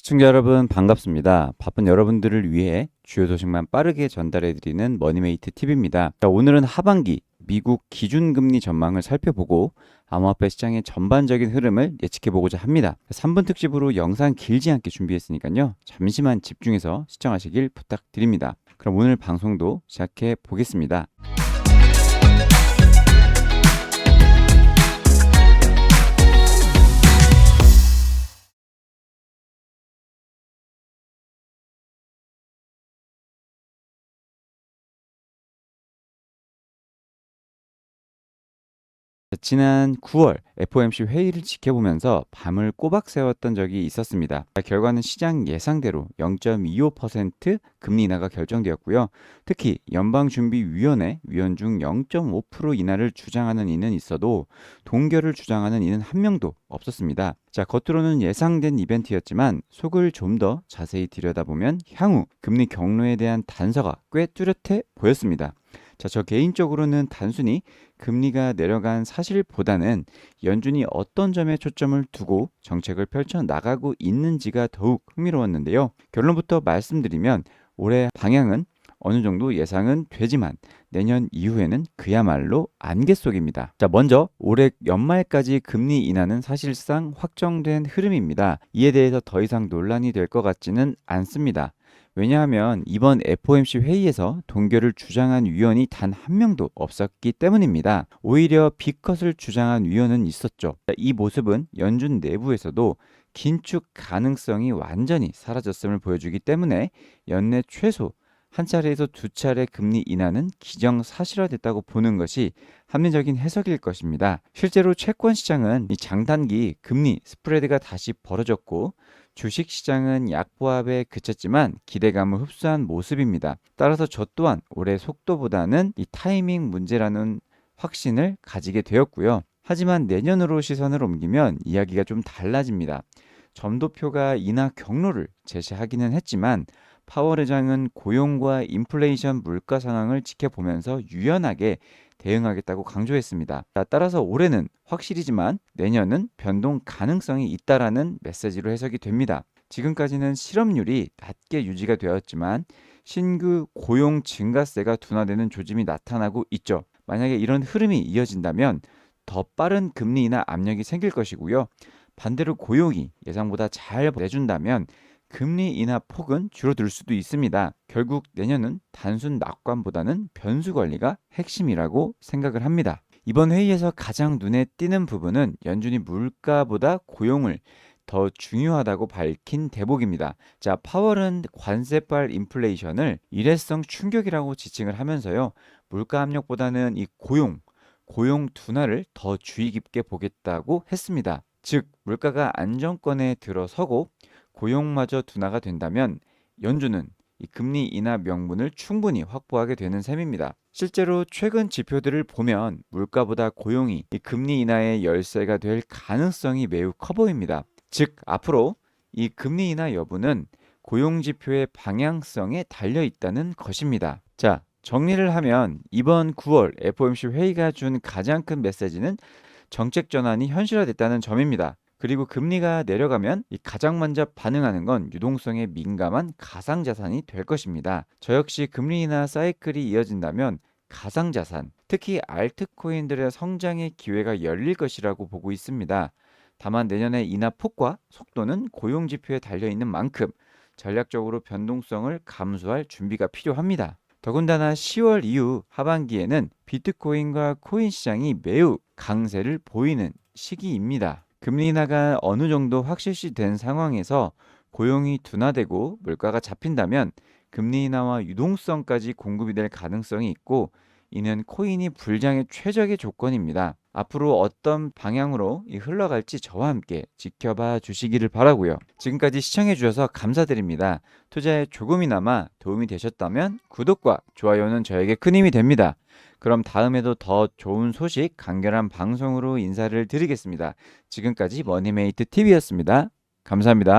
시청자 여러분 반갑습니다. 바쁜 여러분들을 위해 주요 소식만 빠르게 전달해드리는 머니메이트 TV입니다. 오늘은 하반기 미국 기준금리 전망을 살펴보고 암호화폐 시장의 전반적인 흐름을 예측해보고자 합니다. 3분 특집으로 영상 길지 않게 준비했으니까요. 잠시만 집중해서 시청하시길 부탁드립니다. 그럼 오늘 방송도 시작해 보겠습니다. 지난 9월 FOMC 회의를 지켜보면서 밤을 꼬박 새웠던 적이 있었습니다. 결과는 시장 예상대로 0.25% 금리 인하가 결정되었고요. 특히 연방준비위원회 위원 중 0.5% 인하를 주장하는 이는 있어도 동결을 주장하는 이는 한 명도 없었습니다. 겉으로는 예상된 이벤트였지만 속을 좀 더 자세히 들여다보면 향후 금리 경로에 대한 단서가 꽤 뚜렷해 보였습니다. 저 개인적으로는 단순히 금리가 내려간 사실보다는 연준이 어떤 점에 초점을 두고 정책을 펼쳐 나가고 있는지가 더욱 흥미로웠는데요. 결론부터 말씀드리면 올해 방향은 어느 정도 예상은 되지만 내년 이후에는 그야말로 안개 속입니다. 먼저 올해 연말까지 금리 인하는 사실상 확정된 흐름입니다. 이에 대해서 더 이상 논란이 될 것 같지는 않습니다. 왜냐하면 이번 FOMC 회의에서 동결을 주장한 위원이 단 한 명도 없었기 때문입니다. 오히려 B컷을 주장한 위원은 있었죠. 이 모습은 연준 내부에서도 긴축 가능성이 완전히 사라졌음을 보여주기 때문에 연내 최소 한 차례에서 두 차례 금리 인하는 기정사실화됐다고 보는 것이 합리적인 해석일 것입니다. 실제로 채권 시장은 이 장단기 금리 스프레드가 다시 벌어졌고 주식시장은 약보합에 그쳤지만 기대감을 흡수한 모습입니다. 따라서 저 또한 올해 속도보다는 이 타이밍 문제라는 확신을 가지게 되었고요. 하지만 내년으로 시선을 옮기면 이야기가 좀 달라집니다. 점도표가 인하 경로를 제시하기는 했지만 파월 의장은 고용과 인플레이션 물가 상황을 지켜보면서 유연하게 대응하겠다고 강조했습니다. 따라서 올해는 확실이지만 내년은 변동 가능성이 있다라는 메시지로 해석이 됩니다. 지금까지는 실업률이 낮게 유지가 되었지만 신규 고용 증가세가 둔화되는 조짐이 나타나고 있죠. 만약에 이런 흐름이 이어진다면 더 빠른 금리 인하 압력이 생길 것이고요. 반대로 고용이 예상보다 잘 내준다면 금리 인하 폭은 줄어들 수도 있습니다. 결국 내년은 단순 낙관보다는 변수 관리가 핵심이라고 생각을 합니다. 이번 회의에서 가장 눈에 띄는 부분은 연준이 물가보다 고용을 더 중요하다고 밝힌 대목입니다. 파월은 관세발 인플레이션을 일회성 충격이라고 지칭을 하면서요. 물가 압력보다는 이 고용 둔화를 더 주의 깊게 보겠다고 했습니다. 즉 물가가 안정권에 들어서고 고용마저 둔화가 된다면 연준은 이 금리 인하 명분을 충분히 확보하게 되는 셈입니다. 실제로 최근 지표들을 보면 물가보다 고용이 이 금리 인하의 열쇠가 될 가능성이 매우 커 보입니다. 즉 앞으로 이 금리 인하 여부는 고용 지표의 방향성에 달려 있다는 것입니다. 정리를 하면 이번 9월 FOMC 회의가 준 가장 큰 메시지는 정책 전환이 현실화됐다는 점입니다. 그리고 금리가 내려가면 가장 먼저 반응하는 건 유동성에 민감한 가상자산이 될 것입니다. 저 역시 금리 인하 사이클이 이어진다면 가상자산, 특히 알트코인들의 성장의 기회가 열릴 것이라고 보고 있습니다. 다만 내년의 인하 폭과 속도는 고용지표에 달려있는 만큼 전략적으로 변동성을 감수할 준비가 필요합니다. 더군다나 10월 이후 하반기에는 비트코인과 코인 시장이 매우 강세를 보이는 시기입니다. 금리 인하가 어느 정도 확실시된 상황에서 고용이 둔화되고 물가가 잡힌다면 금리 인하와 유동성까지 공급이 될 가능성이 있고 이는 코인이 불장의 최적의 조건입니다. 앞으로 어떤 방향으로 흘러갈지 저와 함께 지켜봐 주시기를 바라고요. 지금까지 시청해 주셔서 감사드립니다. 투자에 조금이나마 도움이 되셨다면 구독과 좋아요는 저에게 큰 힘이 됩니다. 그럼 다음에도 더 좋은 소식, 간결한 방송으로 인사를 드리겠습니다. 지금까지 머니메이트 TV였습니다. 감사합니다.